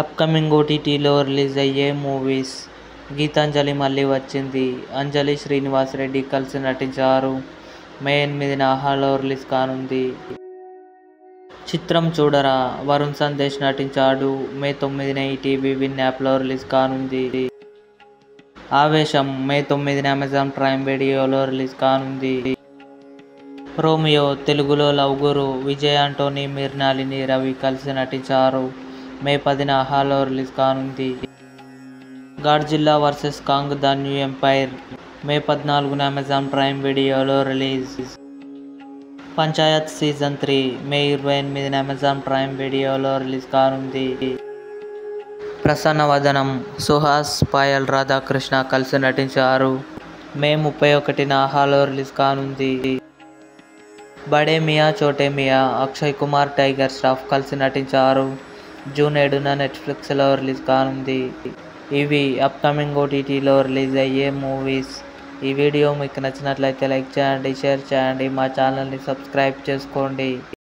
Upcoming ఓటీటీలో release అయ్యే movies. Gitanjali మళ్ళీ వచ్చింది. అంజలి శ్రీనివాస్ రెడ్డి కలిసి నటించారు. మే 8న ఆహాలో రిలీజ్ కానుంది. చిత్రం చూడరా వరుణ్ సందేశ్ నటించాడు. మే 9న ఈటీవీ విన్ యాప్లో రిలీజ్ కానుంది. ఆవేశం మే 9న అమెజాన్ ప్రైమ్ వీడియోలో రిలీజ్ కానుంది. రోమియో తెలుగులో లవ్ గురు విజయ్ ఆంటోనీ, మృణాలిని రవి కలిసి నటించారు. మే 10న ఆహాలో రిలీజ్ కానుంది. Godzilla versus Kong the new empire May 14న అమెజాన్ ప్రైమ్ వీడియోలో రిలీజ్. పంచాయత్ సీజన్ 3 మే 28న అమెజాన్ ప్రైమ్ వీడియోలో రిలీజ్ కానుంది. ప్రసన్నవదనం సుహాస్, పాయల్ రాధాకృష్ణ కలిసి నటించారు. మే 31న ఆహాలో రిలీజ్ కానుంది. బడే మియా చోటే మియా అక్షయ్ కుమార్, టైగర్ ష్రాఫ్ కలిసి నటించారు. జూన్ 7న నెట్ఫ్లిక్స్లో రిలీజ్ కానుంది. ఇవి అప్కమింగ్ ఓటీటీలో రిలీజ్ అయ్యే మూవీస్. ఈ వీడియో మీకు నచ్చినట్లయితే లైక్ చేయండి, షేర్ చేయండి, మా ఛానల్ని సబ్స్క్రైబ్ చేసుకోండి.